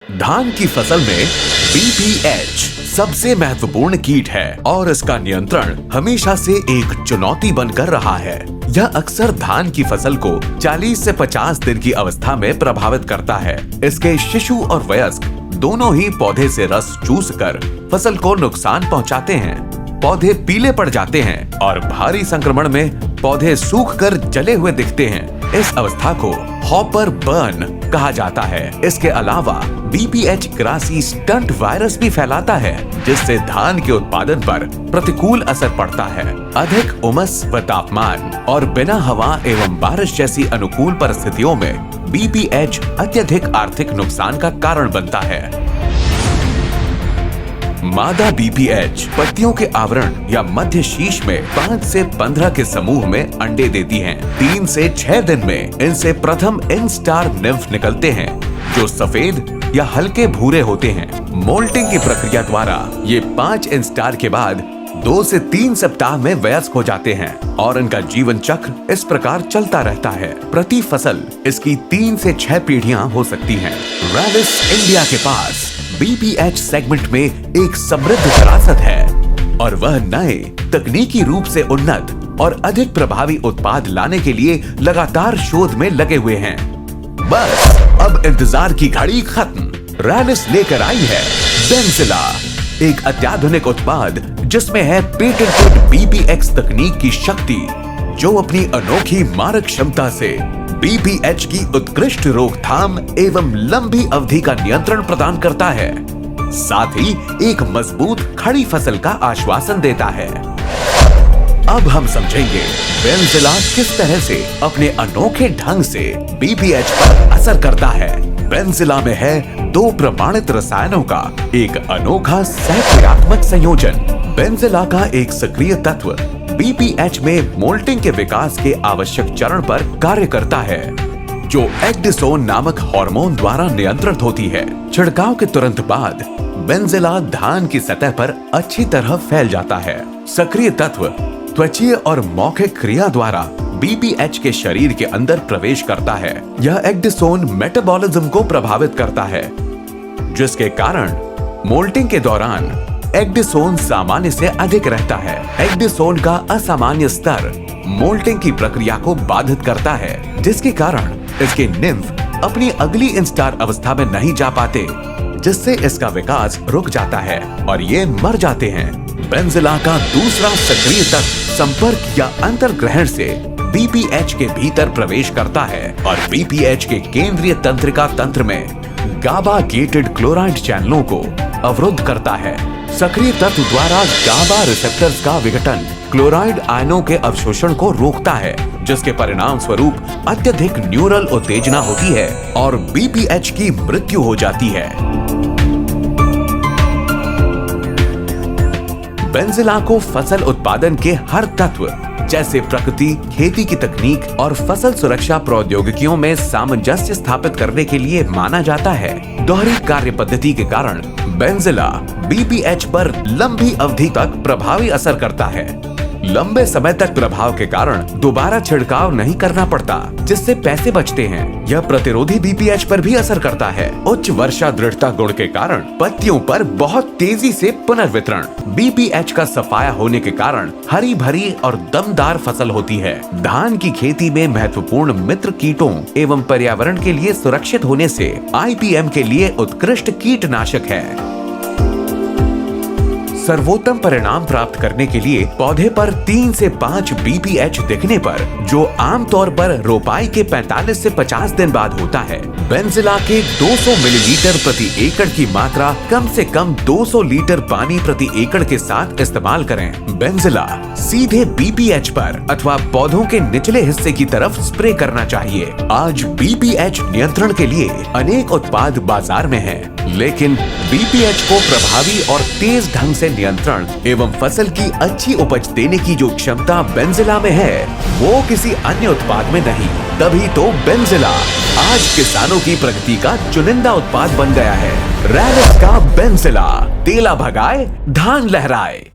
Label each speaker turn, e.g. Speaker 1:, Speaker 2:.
Speaker 1: धान की फसल में बीपीएच सबसे महत्वपूर्ण कीट है और इसका नियंत्रण हमेशा से एक चुनौती बनकर रहा है। यह अक्सर धान की फसल को 40 से 50 दिन की अवस्था में प्रभावित करता है। इसके शिशु और वयस्क दोनों ही पौधे से रस चूसकर फसल को नुकसान पहुंचाते हैं। पौधे पीले पड़ जाते हैं और भारी संक्रमण में पौधे सूखकर जले हुए दिखते हैं। इस अवस्था को हॉपर बर्न कहा जाता है। इसके अलावा बीपीएच ग्रासी स्टंट वायरस भी फैलाता है, जिससे धान के उत्पादन पर प्रतिकूल असर पड़ता है। अधिक उमस व तापमान और बिना हवा एवं बारिश जैसी अनुकूल परिस्थितियों में बीपीएच अत्यधिक आर्थिक नुकसान का कारण बनता है। मादा बीपीएच पत्तियों के आवरण या मध्य शीश में 5 से 15 के समूह में अंडे देती हैं। 3 से 6 दिन में इनसे प्रथम इंस्टार निम्फ निकलते हैं, जो सफेद या हल्के भूरे होते हैं। मोल्टिंग की प्रक्रिया द्वारा ये 5 इंस्टार के बाद 2 से 3 सप्ताह में वयस्क हो जाते हैं और इनका जीवन चक्र इस प्रकार चलता रहता है। प्रति फसल इसकी 3 से 6 पीढ़ियां हो सकती हैं। रैलिस इंडिया के पास बीपीएच सेगमेंट में एक समृद्ध विरासत है और वह नए तकनीकी रूप से उन्नत और अधिक प्रभावी उत्पाद लाने के लिए लगातार शोध में लगे हुए हैं। बस अब इंतजार की घड़ी खत्म। रैलिस लेकर आई है बेंजिला, एक अत्याधुनिक उत्पाद जिसमें है पेटेंटेड बीपीएक्स तकनीक की शक्ति, जो अपनी अनोखी मारक क्षमता से बीपीएच की उत्कृष्ट रोकथाम एवं लंबी अवधि का नियंत्रण प्रदान करता है। साथ ही एक मजबूत खड़ी फसल का आश्वासन देता है। अब हम समझेंगे बेंजिला किस तरह से अपने अनोखे ढंग से बीपीएच पर असर करता है। बेंजिला में है 2 प्रमाणित रसायनों का एक अनोखा सहक्रियात्मक संयोजन। बेंजिला का एक सक्रिय तत्व बीपीएच में मोल्टिंग के विकास के आवश्यक चरण पर कार्य करता है, जो एक्डिसोन नामक हार्मोन द्वारा नियंत्रित होती है। छिड़काव के तुरंत बाद बेंजिला धान की सतह पर अच्छी तरह फैल जाता है। सक्रिय तत्व त्वचीय और मौखिक क्रिया द्वारा बीपीएच के शरीर के अंदर प्रवेश करता है। यह एक्डिसोन मेटाबॉलिज्म को प्रभावित करता है, जिसके कारण मोल्टिंग के दौरान एक्डिसोन सामान्य से अधिक रहता है। एक्डिसोन का असामान्य स्तर मोल्टिंग की प्रक्रिया को बाधित करता है, जिसके कारण इसके निम्फ अपनी अगली इंस्टार अवस्था में नहीं जा पाते, जिससे इसका विकास रुक जाता है और ये मर जाते हैं। बेंजिला का दूसरा सक्रिय तत्व संपर्क या अंतर्ग्रहण से बीपीएच के भीतर प्रवेश करता है और बीपीएच के केंद्रीय तंत्रिका तंत्र में गाबा गेटेड क्लोराइड चैनलों को अवरुद्ध करता है। सक्रिय तत्व द्वारा गाबा रिसेप्टर्स का विघटन क्लोराइड आयनों के अवशोषण को रोकता है, जिसके परिणाम स्वरूप अत्यधिक न्यूरल उत्तेजना होती है और बीपीएच की मृत्यु हो जाती है। बेंजिला को फसल उत्पादन के हर तत्व जैसे प्रकृति, खेती की तकनीक और फसल सुरक्षा प्रौद्योगिकियों में सामंजस्य स्थापित करने के लिए माना जाता है। दोहरी कार्य पद्धति के कारण बेंजिला बीपीएच पर लंबी अवधि तक प्रभावी असर करता है। लंबे समय तक प्रभाव के कारण दोबारा छिड़काव नहीं करना पड़ता, जिससे पैसे बचते हैं। यह प्रतिरोधी बीपीएच पर भी असर करता है। उच्च वर्षा दृढ़ता गुण के कारण पत्तियों पर बहुत तेजी से पुनर्वितरण। बीपीएच का सफाया होने के कारण हरी भरी और दमदार फसल होती है। धान की खेती में महत्वपूर्ण मित्र कीटों एवं पर्यावरण के लिए सुरक्षित होने से आईपीएम के लिए उत्कृष्ट कीटनाशक है। सर्वोत्तम परिणाम प्राप्त करने के लिए पौधे पर 3 से 5 बीपीएच दिखने पर, जो आमतौर पर रोपाई के 45 से 50 दिन बाद होता है, बेंजिला के 200 मिलीलीटर प्रति एकड़ की मात्रा कम से कम 200 लीटर पानी प्रति एकड़ के साथ इस्तेमाल करें। बेंजिला सीधे बीपीएच पर अथवा पौधों के निचले हिस्से की तरफ स्प्रे करना चाहिए। आज बीपीएच नियंत्रण के लिए अनेक उत्पाद बाजार में हैं, लेकिन बीपीएच को प्रभावी और तेज ढंग से नियंत्रण एवं फसल की अच्छी उपज देने की जो क्षमता बेंजिला में है, वो किसी अन्य उत्पाद में नहीं। तभी तो बेंजिला आज किसानों की प्रगति का चुनिंदा उत्पाद बन गया है। रैलिस का बेंजिला, तेला भगाए धान लहराए।